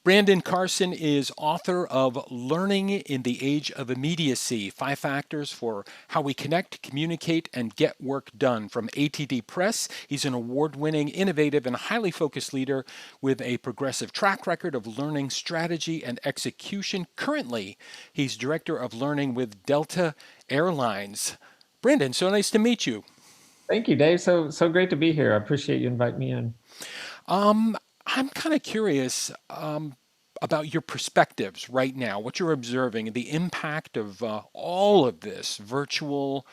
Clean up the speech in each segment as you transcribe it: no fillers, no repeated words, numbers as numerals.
Brandon Carson is author of Learning in the Age of Immediacy: 5 Factors for How We Connect, Communicate, and Get Work Done, from ATD Press. He's an award winning, innovative, and highly focused leader with a progressive track record of learning strategy and execution. Currently, he's Director of Learning with Delta Airlines. Brandon, so nice to meet you. Thank you, Dave. So great to be here. I appreciate you inviting me in. Um, I'm kind of curious about your perspectives right now, what you're observing, the impact of all of this virtual,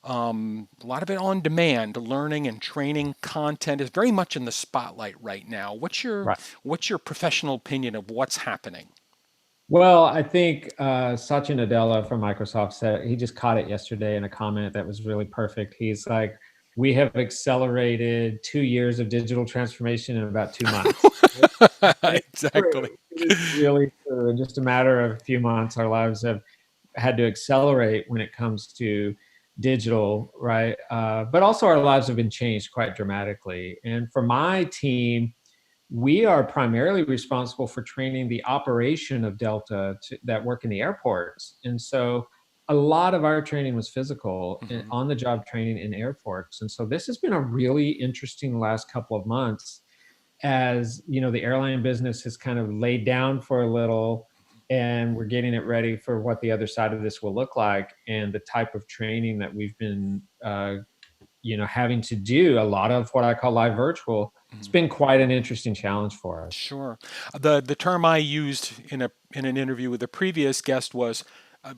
a lot of it on demand, learning and training content is very much in the spotlight right now. Right. What's your professional opinion of what's happening? Well, I think Satya Nadella from Microsoft said he just caught it yesterday in a comment that was really perfect. He's like, "We have accelerated 2 years of digital transformation in about 2 months." And it's Exactly. true. It is really true. In just a matter of a few months, our lives have had to accelerate when it comes to digital, right? But also our lives have been changed quite dramatically. And for my team, we are primarily responsible for training the operation of Delta that work in the airports. And so a lot of our training was physical and Mhm. on the job training in airports. And so this has been a really interesting last couple of months, as you know, the airline business has kind of laid down for a little, and we're getting it ready for what the other side of this will look like, and the type of training that we've been having to do a lot of what I call live virtual. It's Mhm. been quite an interesting challenge for us. Sure. The term I used in an interview with a previous guest was uh,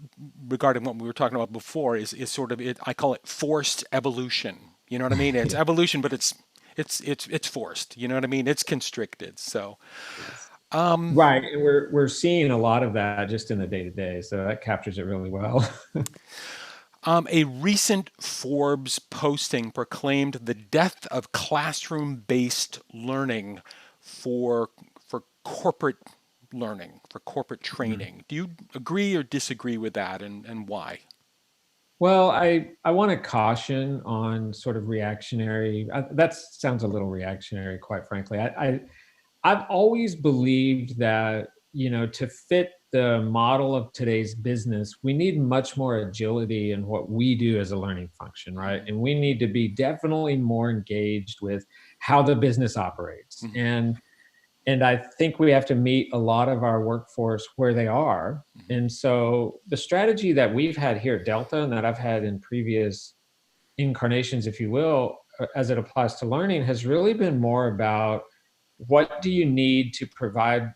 regarding what we were talking about before is sort of it. I call it forced evolution. You know what I mean? It's Yeah. evolution, but it's forced. You know what I mean? It's constricted. So, Yes. um, Right. And we're seeing a lot of that just in the day to day. So that captures it really well. a recent Forbes posting proclaimed the death of classroom-based learning for corporate learning, for corporate Mhm. training. Do you agree or disagree with that, and why? Well, I want to caution on sort of reactionary. That sounds a little reactionary, quite frankly. I've always believed that, to fit the model of today's business, we need much more agility in what we do as a learning function, right? Mhm. And we need to be definitely more engaged with how the business operates. Mhm. And I think we have to meet a lot of our workforce where they are. Mhm. And so the strategy that we've had here at Delta, and that I've had in previous incarnations, if you will, as it applies to learning, has really been more about what do you need to provide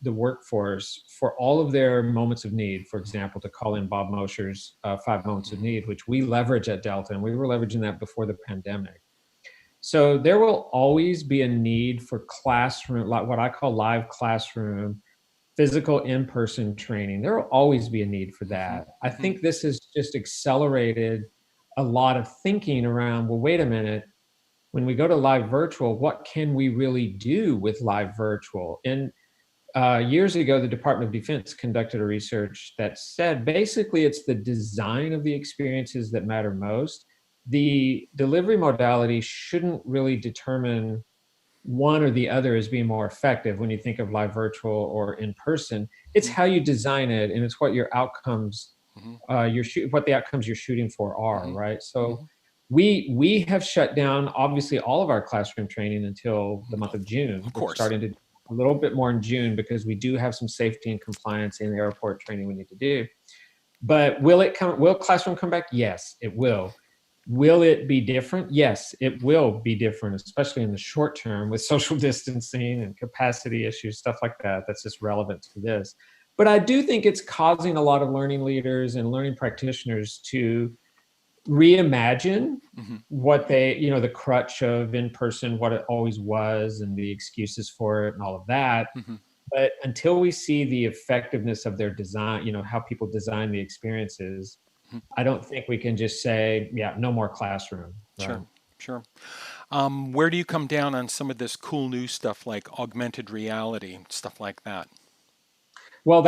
the workforce for all of their moments of need. For example, to call in Bob Mosher's 5 moments of Mhm. need, which we leverage at Delta, and we were leveraging that before the pandemic. So there will always be a need for classroom, like what I call live classroom, physical in-person training. There will always be a need for Mhm. that. I Mhm. think this has just accelerated a lot of thinking around, well, wait a minute, when we go to live virtual, what can we really do with live virtual? And years ago, the Department of Defense conducted a research that said basically it's the design of the experiences that matter most. The delivery modality shouldn't really determine one or the other as being more effective when you think of live virtual or in person. It's Mhm. how you design it, and it's what your outcomes Mhm. what the outcomes you're shooting for are, Mhm. right? So Mhm. we have shut down obviously all of our classroom training until the month Of of June. of We're course. starting to do a little bit more in June because we do have some safety and compliance in the airport training we need to do. But will classroom come back? Yes, it will. Will it be different? Yes, it will be different, especially in the short term with social distancing and capacity issues, stuff like that. That's just relevant to this. But I do think it's causing a lot of learning leaders and learning practitioners to reimagine Mhm. what the crutch of in person, what it always was, and the excuses for it and all of that. Mhm. But until we see the effectiveness of their design, how people design the experiences, Mhm. I don't think we can just say, yeah, no more classroom, right? Sure. Sure. Where do you come down on some of this cool new stuff like augmented reality, stuff like that? Well,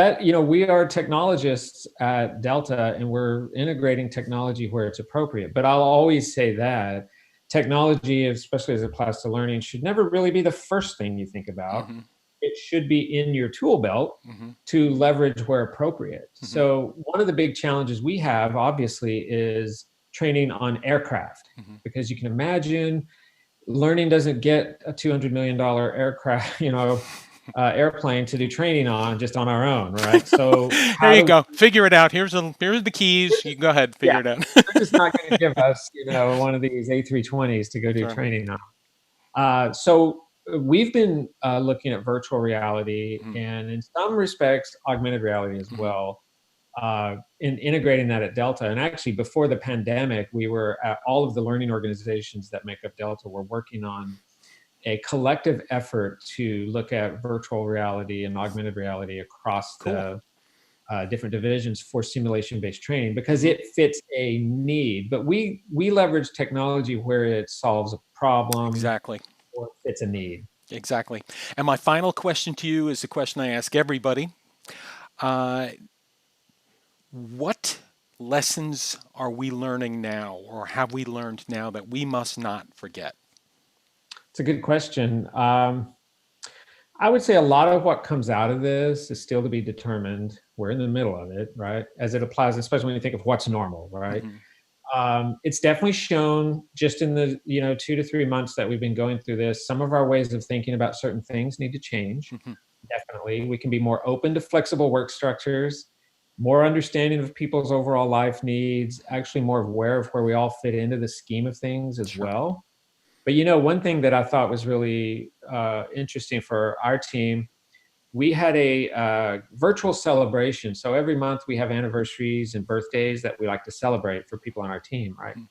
we are technologists at Delta, and we're integrating technology where it's appropriate. But I'll always say that technology, especially as it applies to learning, should never really be the first thing you think about. Mhm. it should be in your tool belt Hmm. to leverage where appropriate. Hmm. So one of the big challenges we have, obviously, is training on aircraft, Hmm. because you can imagine learning doesn't get a $200 million aircraft, airplane to do training on just on our own, right? So There how you do go. Figure it out. Here's the keys. You can go ahead. yeah, Figure it out. they're just not going to give us, one of these A320s to go do Sure. training on. So we've been looking at virtual reality Hmm. and, in some respects, augmented reality as Hmm. well, in integrating that at Delta. And actually, before the pandemic, we were at all of the learning organizations that make up Delta were working on a collective effort to look at virtual reality and augmented reality across Cool. the different divisions for simulation-based training, because Hmm. it fits a need. But we leverage technology where it solves a problem Exactly. or fits a need. Exactly. And my final question to you is a question I ask everybody. Uh, what lessons are we learning now, or have we learned now that we must not forget? It's a good question. I would say a lot of what comes out of this is still to be determined. We're in the middle of it, right? As it applies, especially when you think of what's normal, right? Hmm. It's definitely shown just in the 2 to 3 months that we've been going through this. Some of our ways of thinking about certain things need to change. Hmm. Definitely, we can be more open to flexible work structures, more understanding of people's overall life needs, actually more aware of where we all fit into the scheme of things as Sure. well. But one thing that I thought was really interesting for our team, we had a virtual celebration. So every month we have anniversaries and birthdays that we like to celebrate for people on our team, right? Hmm.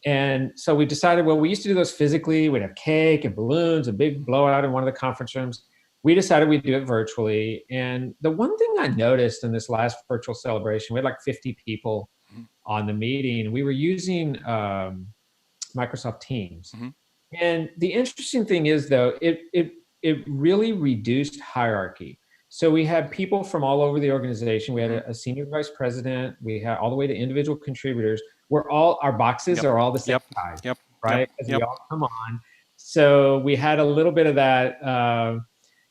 And so we decided, well, we used to do those physically. We'd have cake and balloons, a big blowout in one of the conference rooms. We decided we'd do it virtually. And the one thing I noticed in this last virtual celebration, we had like 50 people Hmm. on the meeting. We were using Microsoft Teams. Hmm. And the interesting thing is, though, it really reduced hierarchy. So we had people from all over the organization. We had Hmm. a senior vice president. We had all the way to individual contributors. Our boxes Yep. are all the same Yep. size, Yep. Yep. right? Because we Yep. all come on. So we had a little bit of that.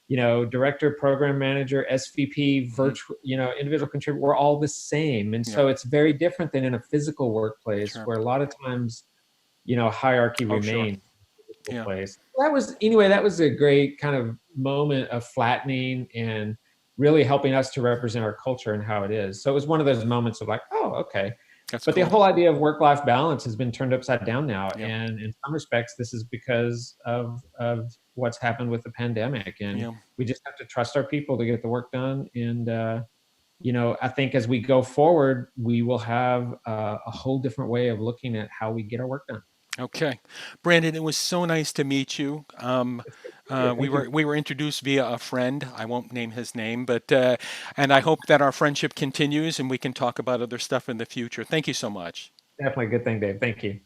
Director, program manager, SVP, Hmm. virtual, individual contributor, we're all the same. And Yep. so it's very different than in a physical workplace, Sure. where a lot of times hierarchy Oh, sure. remains in the Yeah. place. That was a great kind of moment of flattening and really helping us to represent our culture and how it is. So it was one of those moments of like, oh, okay. That's But the cool. whole idea of work-life balance has been turned upside down now. Yeah. And in some respects, this is because of what's happened with the pandemic. And Yeah. we just have to trust our people to get the work done. And I think as we go forward, we will have a whole different way of looking at how we get our work done. Okay, Brandon, it was so nice to meet you. It's good to be here. We Thank you. were introduced via a friend. I won't name his name, but and I hope that our friendship continues and we can talk about other stuff in the future. Thank you so much. Definitely a good thing, Dave. Thank you.